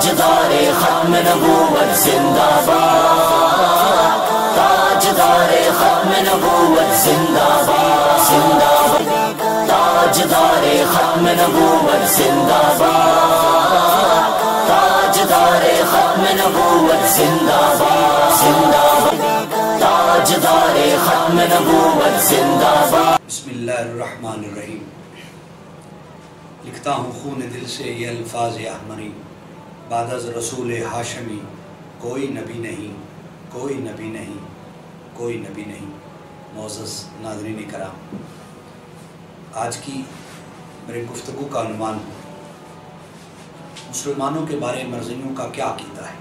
تاجدار ختم نبوت زندہ باد، تاجدار ختم نبوت زندہ باد، زندہ باد، تاجدار ختم نبوت زندہ باد، تاجدار ختم نبوت زندہ باد، زندہ باد، تاجدار ختم نبوت زندہ باد۔ بسم اللہ الرحمن الرحیم۔ لکھتا ہوں خون دل سے یہ الفاظ احمری، بعد از رسول ہاشمی کوئی نبی نہیں، کوئی نبی نہیں، کوئی نبی نہیں۔ معزز ناظرین کرام، آج کی میری گفتگو کا عنوان مسلمانوں کے بارے مرزیوں کا کیا عقیدہ ہے۔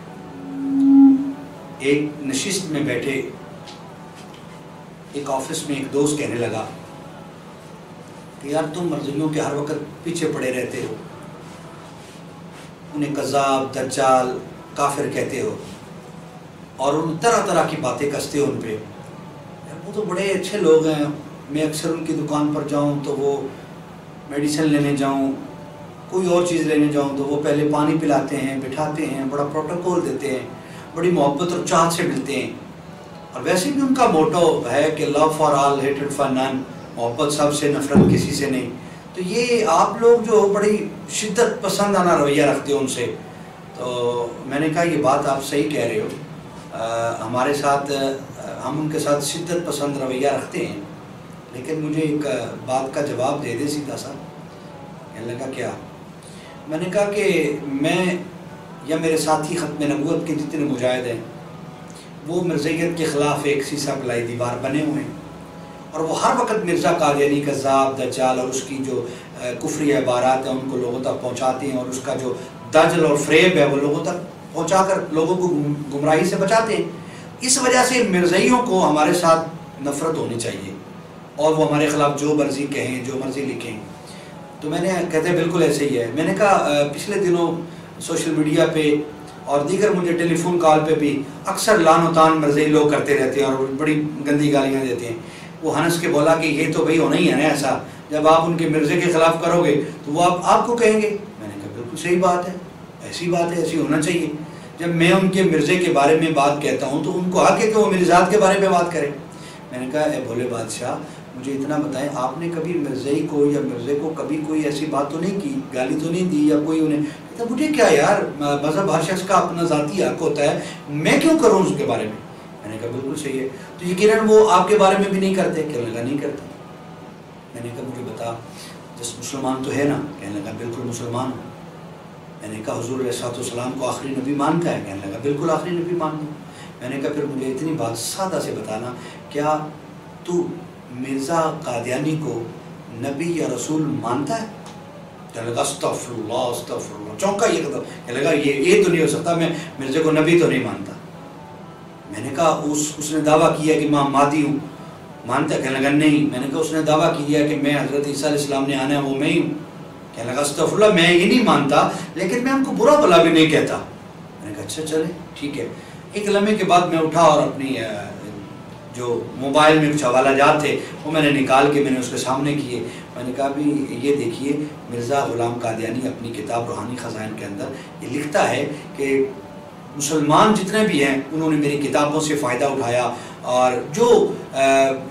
ایک نشست میں بیٹھے ایک آفس میں ایک دوست کہنے لگا کہ یار تم مرزیوں کے ہر وقت پیچھے پڑے رہتے ہو، انہیں کذاب، دجال، کافر کہتے ہو اور ان طرح طرح کی باتیں کستے ہو ان پہ۔ یار وہ تو بڑے اچھے لوگ ہیں، میں اکثر ان کی دکان پر جاؤں تو وہ میڈیسن لینے جاؤں، کوئی اور چیز لینے جاؤں تو وہ پہلے پانی پلاتے ہیں، بٹھاتے ہیں، بڑا پروٹوکول دیتے ہیں، بڑی محبت اور چاہت سے ملتے ہیں۔ اور ویسے بھی ان کا موٹو ہے کہ لو فار آل ہیٹڈ فار نان، محبت سب سے، نفرت کسی سے نہیں۔ تو یہ آپ لوگ جو بڑی شدت پسندانہ رویہ رکھتے ہو ان سے، تو میں نے کہا یہ بات آپ صحیح کہہ رہے ہو، ہمارے ساتھ ہم ان کے ساتھ شدت پسند رویہ رکھتے ہیں، لیکن مجھے ایک بات کا جواب دے دے سیدھا سا۔ کہنے لگا کیا؟ میں نے کہا کہ میں یا میرے ساتھی ختم نبوت کے جتنے مجاہد ہیں وہ مرزیت کے خلاف ایک سیسا پلائی دیوار بنے ہوئے ہیں، اور وہ ہر وقت مرزا قادیانی، کذاب، دجال اور اس کی جو کفری عبارات ہیں ان کو لوگوں تک پہنچاتے ہیں، اور اس کا جو دجل اور فریب ہے وہ لوگوں تک پہنچا کر لوگوں کو گمراہی سے بچاتے ہیں۔ اس وجہ سے مرزیوں کو ہمارے ساتھ نفرت ہونی چاہیے، اور وہ ہمارے خلاف جو مرضی کہیں، جو مرضی لکھیں۔ تو میں نے کہتے بالکل ایسے ہی ہے۔ میں نے کہا پچھلے دنوں سوشل میڈیا پہ اور دیگر مجھے ٹیلی فون کال پہ بھی اکثر لعن و طعن مرزی لوگ کرتے رہتے ہیں اور بڑی گندی گالیاں دیتے ہیں۔ وہ ہنس کے بولا کہ یہ تو بھئی ہونا ہی ہے نا ایسا، جب آپ ان کے مرزے کے خلاف کرو گے تو وہ آپ کو کہیں گے۔ میں نے کہا بالکل صحیح بات ہے، ایسی بات ہے، ایسی ہونا چاہیے۔ جب میں ان کے مرزے کے بارے میں بات کہتا ہوں تو ان کو حق ہے کہ وہ میری ذات کے بارے میں بات کریں۔ میں نے کہا اے بھولے بادشاہ، مجھے اتنا بتائیں، آپ نے کبھی مرزائی کو یا مرزے کو کبھی کوئی ایسی بات تو نہیں کی، گالی تو نہیں دی، یا کوئی انہیں کہتا مجھے کیا یار، مذہب ہر شخص کا اپنا ذاتی حق ہوتا ہے، میں کیوں کروں اس کے بارے میں؟ میں نے کہا بالکل صحیح ہے، تو یقیناً وہ آپ کے بارے میں بھی نہیں کرتے؟ کہنے لگا نہیں کرتے۔ میں نے کہا مجھے بتا، جس مسلمان تو ہے نا؟ کہنے لگا بالکل مسلمان ہوں۔ میں نے کہا حضور علیہ السلام کو آخری نبی مانتا ہے؟ کہنے لگا بالکل آخری نبی مانتا ہوں۔ میں نے کہا پھر مجھے اتنی بات سادہ سے بتانا، کیا تو مرزا قادیانی کو نبی یا رسول مانتا ہے؟ کہنے لگا استغفر اللہ استغفر اللہ، چونکا یہ قدم۔ کہنے لگا یہ تو نہیں ہو سکتا، میں مرزے کو نبی تو نہیں مانتا۔ میں نے کہا اس نے دعویٰ کیا کہ میں مہدی ہوں، مانتا ہے؟ کہنے لگا نہیں۔ میں نے کہا اس نے دعویٰ کیا کہ میں حضرت عیسیٰ علیہ السلام نے آنا ہے وہ میں ہی ہوں۔ کہنے لگا استغفر اللہ، میں یہ نہیں مانتا لیکن میں ان کو برا بھلا بھی نہیں کہتا۔ میں نے کہا اچھا چلے ٹھیک ہے۔ ایک لمحے کے بعد میں اٹھا اور اپنی جو موبائل میں کچھ حوالہ جات تھے وہ میں نے نکال کے میں نے اس کے سامنے کیے۔ میں نے کہا بھی یہ دیکھیے، مرزا غلام قادیانی اپنی کتاب روحانی خزائن کے اندر یہ لکھتا ہے کہ مسلمان جتنے بھی ہیں انہوں نے میری کتابوں سے فائدہ اٹھایا، اور جو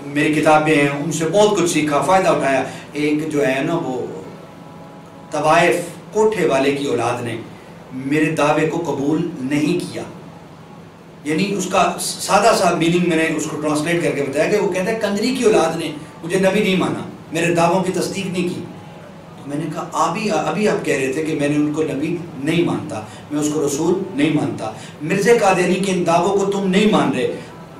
میری کتابیں ہیں ان سے بہت کچھ سیکھا، فائدہ اٹھایا۔ ایک جو ہے نا وہ طوائف کوٹھے والے کی اولاد نے میرے دعوے کو قبول نہیں کیا، یعنی اس کا سادہ سا میننگ میں نے اس کو ٹرانسلیٹ کر کے بتایا کہ وہ کہتا ہے کنجری کی اولاد نے مجھے نبی نہیں مانا، میرے دعووں کی تصدیق نہیں کی۔ تو میں نے کہا ابھی آپ کہہ رہے تھے کہ میں نے ان کو نبی نہیں مانتا، میں اس کو رسول نہیں مانتا، مرزا قادیانی کے ان دعووں کو تم نہیں مان رہے۔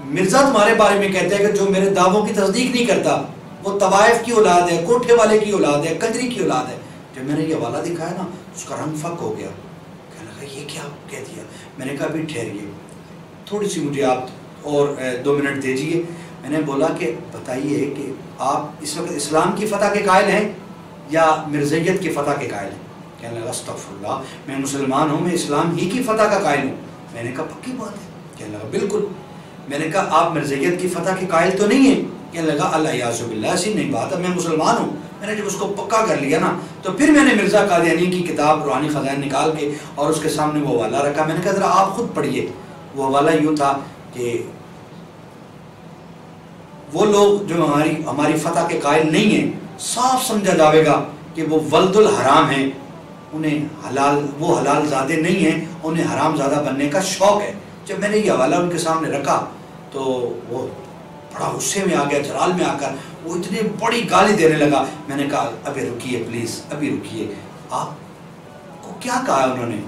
مرزا تمہارے بارے میں کہتا ہے کہ جو میرے دعووں کی تصدیق نہیں کرتا وہ طوائف کی اولاد ہے، کوٹھے والے کی اولاد ہے، کنجری کی اولاد ہے۔ جب میں نے یہ حوالہ دکھایا نا اس کا رنگ فک ہو گیا، کہنے لگا یہ کیا کہہ دیا؟ میں نے کہا ابھی ٹھہریے، تھوڑی سی مجھے آپ اور 2 منٹ دیجئے۔ میں نے بولا کہ بتائیے کہ آپ اس وقت اسلام کی فتح کے قائل ہیں یا مرزیت کی فتح کے قائل ہیں؟ کہنے لگا استغفر اللہ، میں مسلمان ہوں، میں اسلام ہی کی فتح کا قائل ہوں۔ میں نے کہا پکی بات ہے؟ کہنے لگا بالکل۔ میں نے کہا آپ مرزیت کی فتح کے قائل تو نہیں ہیں؟ کہنے لگا اللہ یعص باللہ، ایسی نہیں بات ہے، میں مسلمان ہوں، میں نے جب اس کو پکا کر لیا نا تو پھر میں نے مرزا قادیانی کی کتاب روحانی خزائن نکال کے اور اس کے سامنے وہ حوالہ رکھا. میں نے کہا ذرا آپ خود پڑھیے. وہ حوالہ یوں تھا کہ وہ لوگ جو ہماری فتح کے قائل نہیں ہیں صاف سمجھا جاوے گا کہ وہ ولد الحرام ہیں, انہیں وہ حلال زادے نہیں ہیں, انہیں حرام زادہ بننے کا شوق ہے. جب میں نے یہ حوالہ ان کے سامنے رکھا تو وہ بڑا غصے میں آ گیا, جلال میں آ کر وہ اتنی بڑی گالی دینے لگا. میں نے کہا ابھی رکیے پلیز, ابھی رکیے, آپ کو کیا کہا انہوں نے؟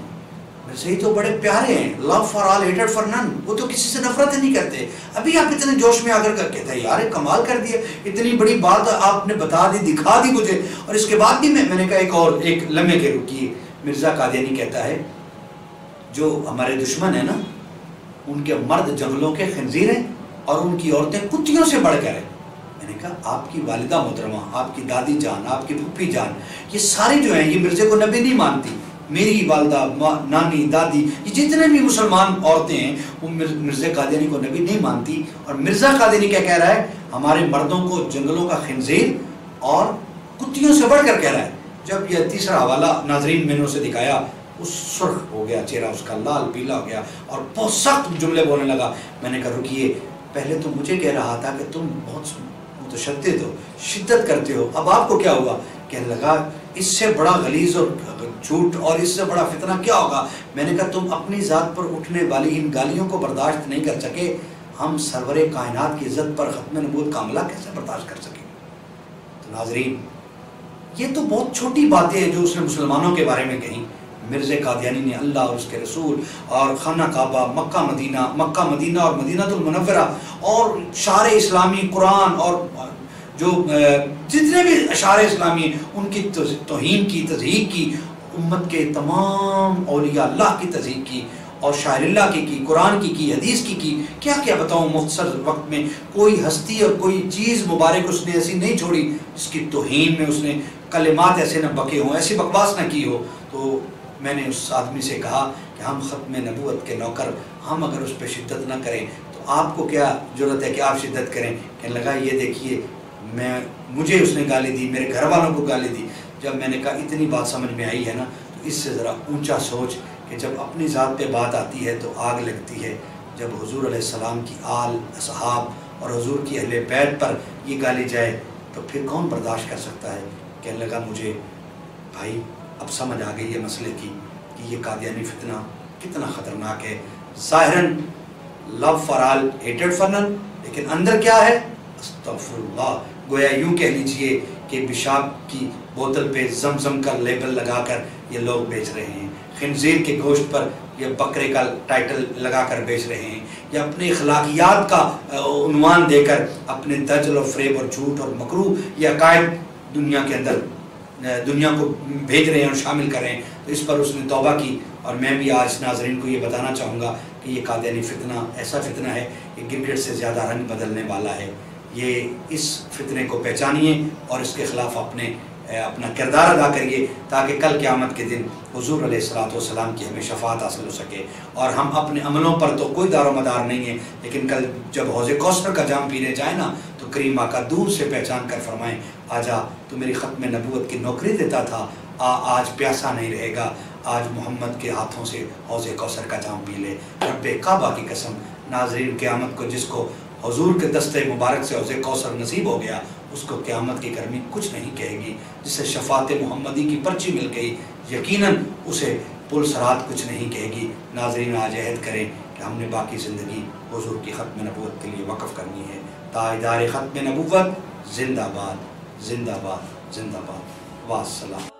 ویسے ہی تو بڑے پیارے ہیں, لو فار آل ہیٹڈ فار نن, وہ تو کسی سے نفرت ہی نہیں کرتے. ابھی آپ اتنے جوش میں آ کر کہتے ہیں یار کمال کر دیا, اتنی بڑی بات آپ نے بتا دی, دکھا دی مجھے, اور اس کے بعد بھی میں نے کہا ایک لمحے کے رکیے. مرزا قادیانی کہتا ہے جو ہمارے دشمن ہیں نا ان کے مرد جنگلوں کے خنزیر ہیں اور ان کی عورتیں کتیوں سے بڑھ کر ہیں. میں نے کہا آپ کی والدہ محترمہ, آپ کی دادی جان, آپ کی پھپھی جان, یہ ساری جو ہیں یہ مرزے کو نبی نہیں مانتی. میری والدہ, نانی, دادی, یہ جتنے بھی مسلمان عورتیں ہیں وہ مرزا قادیانی کو نبی نہیں مانتی. اور مرزا قادیانی کیا کہہ رہا ہے؟ ہمارے مردوں کو جنگلوں کا خنزیر اور کتیوں سے بڑھ کر کہہ رہا ہے. جب یہ تیسرا حوالہ ناظرین میں نے اسے دکھایا, اس سرخ ہو گیا چہرہ اس کا, لال پیلا ہو گیا اور بہت سخت جملے بولنے لگا. میں نے کہا رکیے, پہلے تو مجھے کہہ رہا تھا کہ تم بہت متشدد ہو, شدت کرتے ہو, اب آپ کو کیا ہوا؟ کہنے لگا اس سے بڑا غلیظ اور جھوٹ اور اس سے بڑا فتنہ کیا ہوگا؟ میں نے کہا تم اپنی ذات پر اٹھنے والی ان گالیوں کو برداشت نہیں کر سکے, ہم سرور کائنات کی عزت پر ختم نبوت کا عملہ کیسے برداشت کر سکیں؟ تو ناظرین یہ تو بہت چھوٹی باتیں ہیں جو اس نے مسلمانوں کے بارے میں کہیں. مرزا قادیانی نے اللہ اور اس کے رسول اور خانہ کعبہ, مکہ مدینہ اور مدینہ المنورہ اور شعر اسلامی, قرآن اور جو جتنے بھی اشعار اسلامی ہیں ان کی توہین کی, تضحیق کی, امت کے تمام اولیاء اللہ کی تضحیق کی اور شاعر اللہ کی, قرآن کی, حدیث کی. کیا کیا بتاؤں مختصر وقت میں. کوئی ہستی اور کوئی چیز مبارک اس نے ایسی نہیں چھوڑی جس کی توہین میں اس نے کلمات ایسے نہ بکے ہوں, ایسی بکواس نہ کی ہو. تو میں نے اس آدمی سے کہا کہ ہم ختم نبوت کے نوکر, ہم اگر اس پہ شدت نہ کریں تو آپ کو کیا ضرورت ہے کہ آپ شدت کریں؟ کہنے لگا یہ دیکھیے مجھے اس نے گالی دی, میرے گھر والوں کو گالی دی. جب میں نے کہا اتنی بات سمجھ میں آئی ہے نا تو اس سے ذرا اونچا سوچ کہ جب اپنی ذات پہ بات آتی ہے تو آگ لگتی ہے, جب حضور علیہ السلام کی آل, اصحاب اور حضور کی اہل بیت پر یہ گالی جائے تو پھر کون برداشت کر سکتا ہے؟ کہنے لگا مجھے بھائی اب سمجھ آ گئی ہے مسئلے کی کہ یہ قادیانی فتنہ کتنا خطرناک ہے. ظاہراً لو فار آل ہیٹڈ فار نن, لیکن اندر کیا ہے؟ استغفر اللہ. گویا یوں کہہ لیجئے کہ پیشاب کی بوتل پہ زمزم کا لیبل لگا کر یہ لوگ بیچ رہے ہیں, خنزیر کے گوشت پر یہ بکرے کا ٹائٹل لگا کر بیچ رہے ہیں, یا اپنے اخلاقیات کا عنوان دے کر اپنے دجل اور فریب اور جھوٹ اور مکروہ یہ عقائد دنیا کے اندر دنیا کو بھیج رہے ہیں اور شامل کر رہے ہیں. تو اس پر اس نے توبہ کی. اور میں بھی آج ناظرین کو یہ بتانا چاہوں گا کہ یہ قادیانی فتنہ ایسا فتنہ ہے کہ گرگٹ سے زیادہ رنگ بدلنے والا ہے. یہ اس فتنے کو پہچانیے اور اس کے خلاف اپنا کردار ادا کریے تاکہ کل قیامت کے دن حضور علیہ السلام کی ہمیں شفاعت حاصل ہو سکے. اور ہم اپنے عملوں پر تو کوئی دار و مدار نہیں ہے, لیکن کل جب حوض کوثر کا جام پینے جائیں نا تو کریم آقا دور سے پہچان کر فرمائیں آجا تو میری ختم نبوت کی نوکری دیتا تھا, آج پیاسا نہیں رہے گا, آج محمد کے ہاتھوں سے حوض کوثر کا جام پی لے. رب کعبہ کی قسم ناظرین قیامت کو جس کو حضور کے دستے مبارک سے حوض کوثر نصیب ہو گیا اس کو قیامت کی گرمی کچھ نہیں کہے گی. جسے شفاعت محمدی کی پرچی مل گئی یقیناً اسے پل صراط کچھ نہیں کہے گی. ناظرین آج عہد کریں کہ ہم نے باقی زندگی حضور کی ختم نبوت کے لیے وقف کرنی ہے. تاجدار ختم نبوت زندہ باد, زندہ باد, زندہ باد. والسلام.